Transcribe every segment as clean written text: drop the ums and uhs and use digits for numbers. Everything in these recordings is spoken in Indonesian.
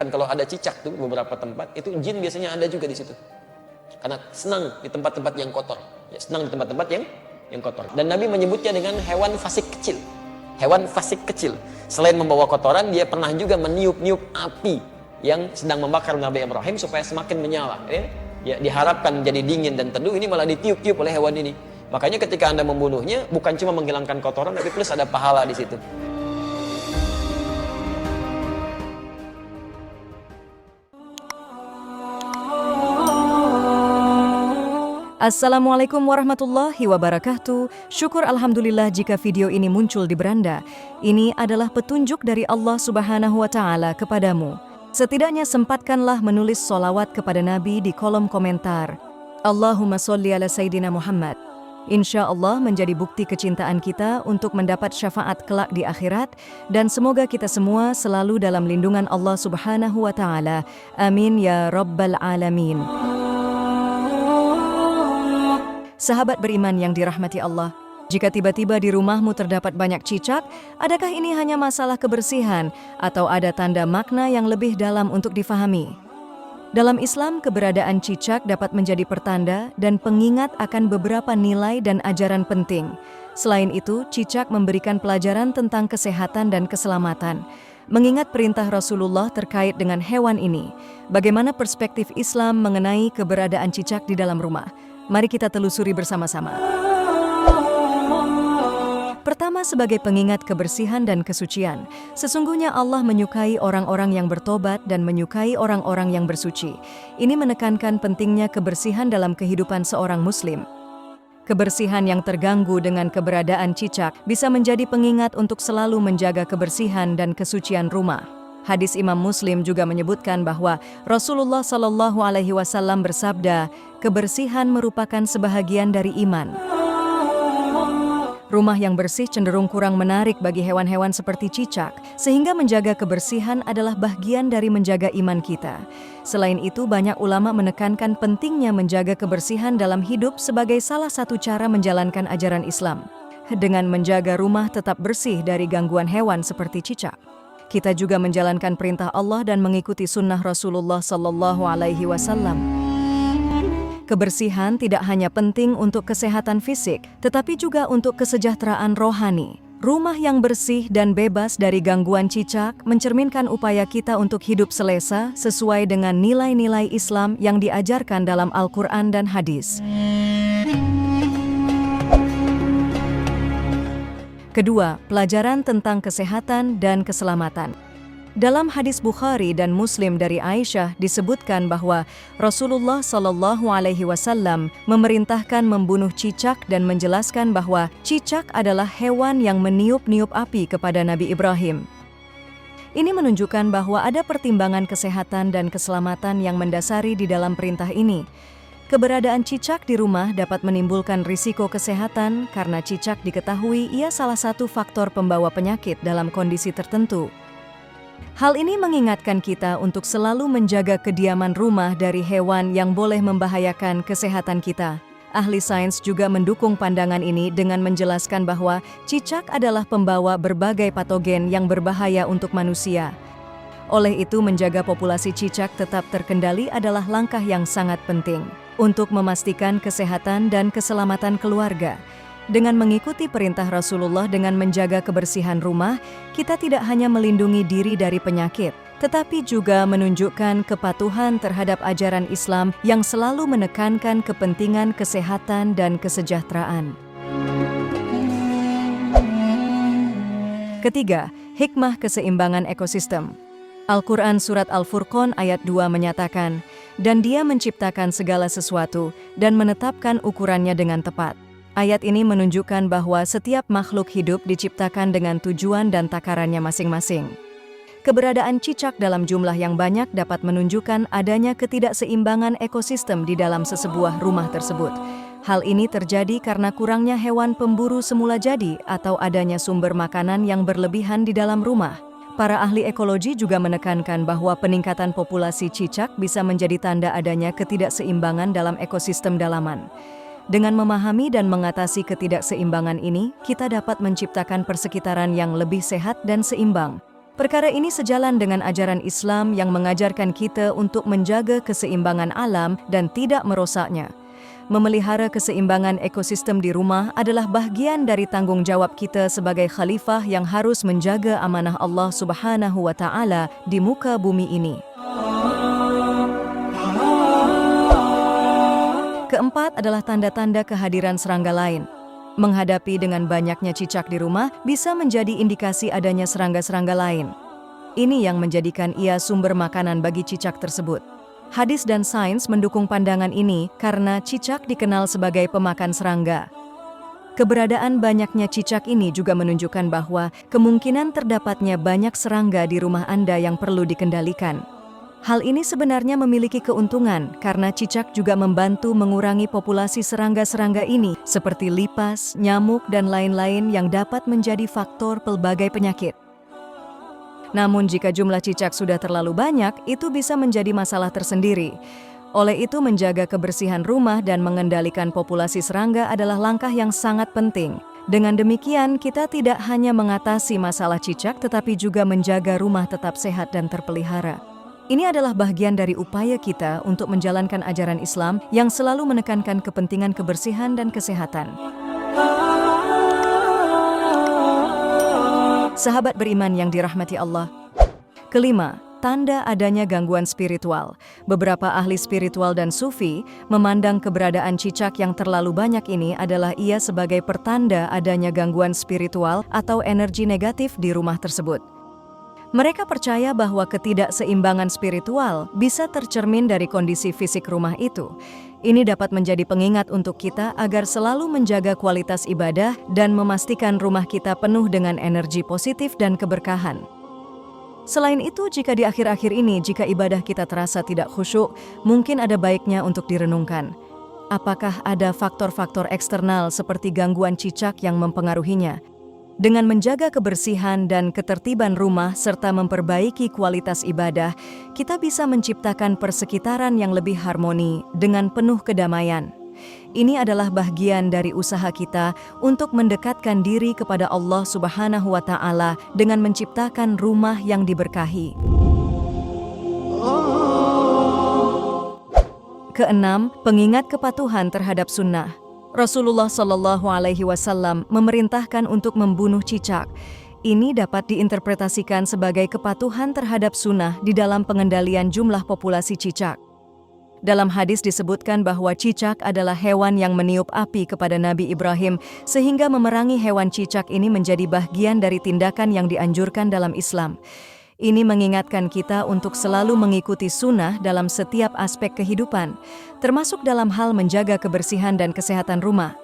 Kalau ada cicak tuh beberapa tempat, itu jin biasanya ada juga di situ. Karena senang di tempat-tempat yang kotor. Ya, senang di tempat-tempat yang kotor. Dan Nabi menyebutnya dengan hewan fasik kecil. Hewan fasik kecil. Selain membawa kotoran, dia pernah juga meniup-niup api yang sedang membakar Nabi Ibrahim supaya semakin menyala. Ya, diharapkan jadi dingin dan teduh, ini malah ditiup-tiup oleh hewan ini. Makanya ketika Anda membunuhnya, bukan cuma menghilangkan kotoran, tapi plus ada pahala di situ. Assalamualaikum warahmatullahi wabarakatuh. Syukur alhamdulillah jika video ini muncul di beranda. Ini adalah petunjuk dari Allah Subhanahu wa Ta'ala kepadamu. Setidaknya sempatkanlah menulis sholawat kepada Nabi di kolom komentar. Allahumma sholli ala Sayyidina Muhammad. Insya Allah menjadi bukti kecintaan kita untuk mendapat syafaat kelak di akhirat, dan semoga kita semua selalu dalam lindungan Allah Subhanahu wa Ta'ala. Amin ya Rabbal Alamin. Sahabat beriman yang dirahmati Allah, jika tiba-tiba di rumahmu terdapat banyak cicak, adakah ini hanya masalah kebersihan atau ada tanda makna yang lebih dalam untuk difahami? Dalam Islam, keberadaan cicak dapat menjadi pertanda dan pengingat akan beberapa nilai dan ajaran penting. Selain itu, cicak memberikan pelajaran tentang kesehatan dan keselamatan. Mengingat perintah Rasulullah terkait dengan hewan ini, bagaimana perspektif Islam mengenai keberadaan cicak di dalam rumah? Mari kita telusuri bersama-sama. Pertama, sebagai pengingat kebersihan dan kesucian. Sesungguhnya Allah menyukai orang-orang yang bertobat dan menyukai orang-orang yang bersuci. Ini menekankan pentingnya kebersihan dalam kehidupan seorang muslim. Kebersihan yang terganggu dengan keberadaan cicak bisa menjadi pengingat untuk selalu menjaga kebersihan dan kesucian rumah. Hadis Imam Muslim juga menyebutkan bahwa Rasulullah SAW bersabda, kebersihan merupakan sebahagian dari iman. Rumah yang bersih cenderung kurang menarik bagi hewan-hewan seperti cicak, sehingga menjaga kebersihan adalah bagian dari menjaga iman kita. Selain itu, banyak ulama menekankan pentingnya menjaga kebersihan dalam hidup sebagai salah satu cara menjalankan ajaran Islam. Dengan menjaga rumah tetap bersih dari gangguan hewan seperti cicak, kita juga menjalankan perintah Allah dan mengikuti sunnah Rasulullah SAW. Kebersihan tidak hanya penting untuk kesehatan fisik, tetapi juga untuk kesejahteraan rohani. Rumah yang bersih dan bebas dari gangguan cicak mencerminkan upaya kita untuk hidup selesa sesuai dengan nilai-nilai Islam yang diajarkan dalam Al-Quran dan hadis. Kedua, pelajaran tentang kesehatan dan keselamatan. Dalam hadis Bukhari dan Muslim dari Aisyah disebutkan bahwa Rasulullah SAW memerintahkan membunuh cicak dan menjelaskan bahwa cicak adalah hewan yang meniup-niup api kepada Nabi Ibrahim. Ini menunjukkan bahwa ada pertimbangan kesehatan dan keselamatan yang mendasari di dalam perintah ini. Keberadaan cicak di rumah dapat menimbulkan risiko kesehatan karena cicak diketahui ia salah satu faktor pembawa penyakit dalam kondisi tertentu. Hal ini mengingatkan kita untuk selalu menjaga kediaman rumah dari hewan yang boleh membahayakan kesehatan kita. Ahli sains juga mendukung pandangan ini dengan menjelaskan bahwa cicak adalah pembawa berbagai patogen yang berbahaya untuk manusia. Oleh itu, menjaga populasi cicak tetap terkendali adalah langkah yang sangat penting untuk memastikan kesehatan dan keselamatan keluarga. Dengan mengikuti perintah Rasulullah dengan menjaga kebersihan rumah, kita tidak hanya melindungi diri dari penyakit, tetapi juga menunjukkan kepatuhan terhadap ajaran Islam yang selalu menekankan kepentingan kesehatan dan kesejahteraan. Ketiga, hikmah keseimbangan ekosistem. Al-Quran Surat Al-Furqan ayat 2 menyatakan, dan Dia menciptakan segala sesuatu dan menetapkan ukurannya dengan tepat. Ayat ini menunjukkan bahwa setiap makhluk hidup diciptakan dengan tujuan dan takarannya masing-masing. Keberadaan cicak dalam jumlah yang banyak dapat menunjukkan adanya ketidakseimbangan ekosistem di dalam sesebuah rumah tersebut. Hal ini terjadi karena kurangnya hewan pemburu semula jadi atau adanya sumber makanan yang berlebihan di dalam rumah. Para ahli ekologi juga menekankan bahwa peningkatan populasi cicak bisa menjadi tanda adanya ketidakseimbangan dalam ekosistem dalaman. Dengan memahami dan mengatasi ketidakseimbangan ini, kita dapat menciptakan persekitaran yang lebih sehat dan seimbang. Perkara ini sejalan dengan ajaran Islam yang mengajarkan kita untuk menjaga keseimbangan alam dan tidak merosaknya. Memelihara keseimbangan ekosistem di rumah adalah bahagian dari tanggung jawab kita sebagai khalifah yang harus menjaga amanah Allah Subhanahu wa Ta'ala di muka bumi ini. Keempat adalah tanda-tanda kehadiran serangga lain. Menghadapi dengan banyaknya cicak di rumah bisa menjadi indikasi adanya serangga-serangga lain. Ini yang menjadikan ia sumber makanan bagi cicak tersebut. Hadis dan sains mendukung pandangan ini karena cicak dikenal sebagai pemakan serangga. Keberadaan banyaknya cicak ini juga menunjukkan bahwa kemungkinan terdapatnya banyak serangga di rumah Anda yang perlu dikendalikan. Hal ini sebenarnya memiliki keuntungan karena cicak juga membantu mengurangi populasi serangga-serangga ini seperti lipas, nyamuk, dan lain-lain yang dapat menjadi faktor pelbagai penyakit. Namun jika jumlah cicak sudah terlalu banyak, itu bisa menjadi masalah tersendiri. Oleh itu menjaga kebersihan rumah dan mengendalikan populasi serangga adalah langkah yang sangat penting. Dengan demikian, kita tidak hanya mengatasi masalah cicak tetapi juga menjaga rumah tetap sehat dan terpelihara. Ini adalah bagian dari upaya kita untuk menjalankan ajaran Islam yang selalu menekankan kepentingan kebersihan dan kesehatan. Sahabat beriman yang dirahmati Allah. Kelima, tanda adanya gangguan spiritual. Beberapa ahli spiritual dan sufi memandang keberadaan cicak yang terlalu banyak ini adalah ia sebagai pertanda adanya gangguan spiritual atau energi negatif di rumah tersebut. Mereka percaya bahwa ketidakseimbangan spiritual bisa tercermin dari kondisi fisik rumah itu. Ini dapat menjadi pengingat untuk kita agar selalu menjaga kualitas ibadah dan memastikan rumah kita penuh dengan energi positif dan keberkahan. Selain itu, jika di akhir-akhir ini, jika ibadah kita terasa tidak khusyuk, mungkin ada baiknya untuk direnungkan. Apakah ada faktor-faktor eksternal seperti gangguan cicak yang mempengaruhinya? Dengan menjaga kebersihan dan ketertiban rumah serta memperbaiki kualitas ibadah, kita bisa menciptakan persekitaran yang lebih harmoni dengan penuh kedamaian. Ini adalah bagian dari usaha kita untuk mendekatkan diri kepada Allah Subhanahu wa Ta'ala dengan menciptakan rumah yang diberkahi. Keenam, pengingat kepatuhan terhadap sunnah. Rasulullah Shallallahu Alaihi Wasallam memerintahkan untuk membunuh cicak. Ini dapat diinterpretasikan sebagai kepatuhan terhadap sunnah di dalam pengendalian jumlah populasi cicak. Dalam hadis disebutkan bahwa cicak adalah hewan yang meniup api kepada Nabi Ibrahim, sehingga memerangi hewan cicak ini menjadi bagian dari tindakan yang dianjurkan dalam Islam. Ini mengingatkan kita untuk selalu mengikuti sunnah dalam setiap aspek kehidupan, termasuk dalam hal menjaga kebersihan dan kesehatan rumah.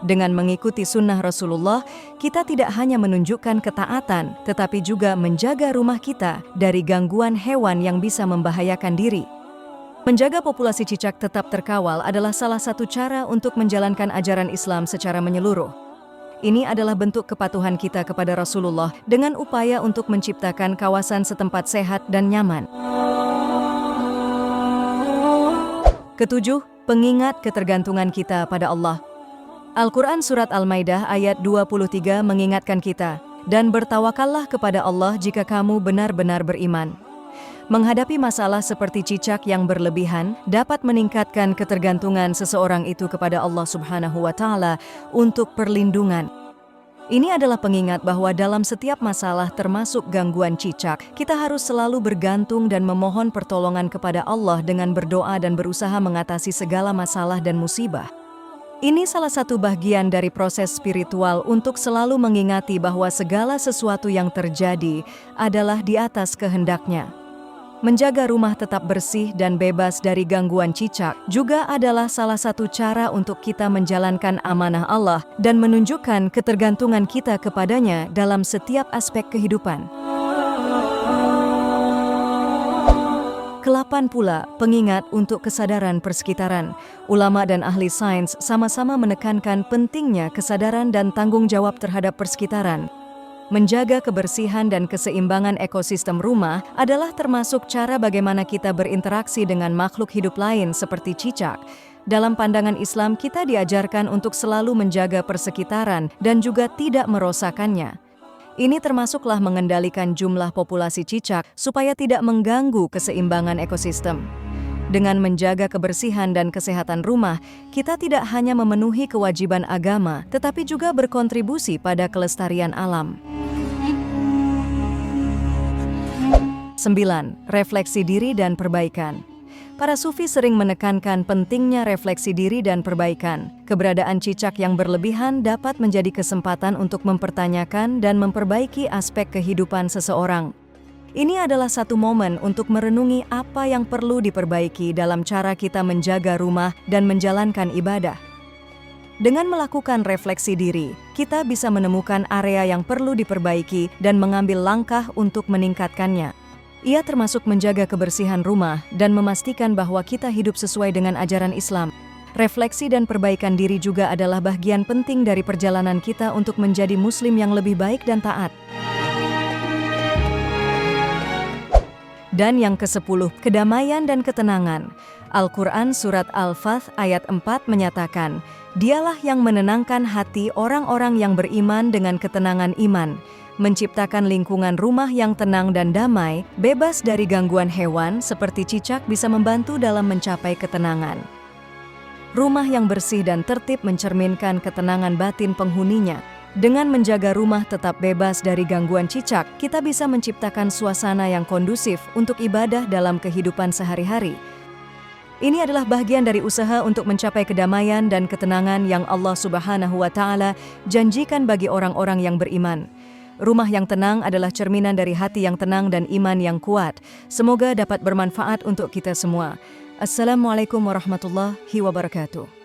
Dengan mengikuti sunnah Rasulullah, kita tidak hanya menunjukkan ketaatan, tetapi juga menjaga rumah kita dari gangguan hewan yang bisa membahayakan diri. Menjaga populasi cicak tetap terkawal adalah salah satu cara untuk menjalankan ajaran Islam secara menyeluruh. Ini adalah bentuk kepatuhan kita kepada Rasulullah dengan upaya untuk menciptakan kawasan setempat sehat dan nyaman. Ketujuh, pengingat ketergantungan kita pada Allah. Al-Quran Surat Al-Maidah ayat 23 mengingatkan kita, dan bertawakallah kepada Allah jika kamu benar-benar beriman. Menghadapi masalah seperti cicak yang berlebihan dapat meningkatkan ketergantungan seseorang itu kepada Allah Subhanahu wa Ta'ala untuk perlindungan. Ini adalah pengingat bahwa dalam setiap masalah termasuk gangguan cicak, kita harus selalu bergantung dan memohon pertolongan kepada Allah dengan berdoa dan berusaha mengatasi segala masalah dan musibah. Ini salah satu bagian dari proses spiritual untuk selalu mengingati bahwa segala sesuatu yang terjadi adalah di atas kehendaknya. Menjaga rumah tetap bersih dan bebas dari gangguan cicak juga adalah salah satu cara untuk kita menjalankan amanah Allah dan menunjukkan ketergantungan kita kepadanya dalam setiap aspek kehidupan. Kelapan pula, pengingat untuk kesadaran persekitaran. Ulama dan ahli sains sama-sama menekankan pentingnya kesadaran dan tanggung jawab terhadap persekitaran. Menjaga kebersihan dan keseimbangan ekosistem rumah adalah termasuk cara bagaimana kita berinteraksi dengan makhluk hidup lain seperti cicak. Dalam pandangan Islam, kita diajarkan untuk selalu menjaga persekitaran dan juga tidak merosakkannya. Ini termasuklah mengendalikan jumlah populasi cicak supaya tidak mengganggu keseimbangan ekosistem. Dengan menjaga kebersihan dan kesehatan rumah, kita tidak hanya memenuhi kewajiban agama, tetapi juga berkontribusi pada kelestarian alam. 9. Refleksi diri dan perbaikan. Para sufi sering menekankan pentingnya refleksi diri dan perbaikan. Keberadaan cicak yang berlebihan dapat menjadi kesempatan untuk mempertanyakan dan memperbaiki aspek kehidupan seseorang. Ini adalah satu momen untuk merenungi apa yang perlu diperbaiki dalam cara kita menjaga rumah dan menjalankan ibadah. Dengan melakukan refleksi diri, kita bisa menemukan area yang perlu diperbaiki dan mengambil langkah untuk meningkatkannya. Ia termasuk menjaga kebersihan rumah dan memastikan bahwa kita hidup sesuai dengan ajaran Islam. Refleksi dan perbaikan diri juga adalah bagian penting dari perjalanan kita untuk menjadi muslim yang lebih baik dan taat. Dan yang ke-10, kedamaian dan ketenangan. Al-Quran Surat Al-Fath ayat 4 menyatakan, "Dialah yang menenangkan hati orang-orang yang beriman dengan ketenangan iman, menciptakan lingkungan rumah yang tenang dan damai, bebas dari gangguan hewan seperti cicak bisa membantu dalam mencapai ketenangan." Rumah yang bersih dan tertib mencerminkan ketenangan batin penghuninya. Dengan menjaga rumah tetap bebas dari gangguan cicak, kita bisa menciptakan suasana yang kondusif untuk ibadah dalam kehidupan sehari-hari. Ini adalah bagian dari usaha untuk mencapai kedamaian dan ketenangan yang Allah Subhanahu wa Ta'ala janjikan bagi orang-orang yang beriman. Rumah yang tenang adalah cerminan dari hati yang tenang dan iman yang kuat. Semoga dapat bermanfaat untuk kita semua. Assalamualaikum warahmatullahi wabarakatuh.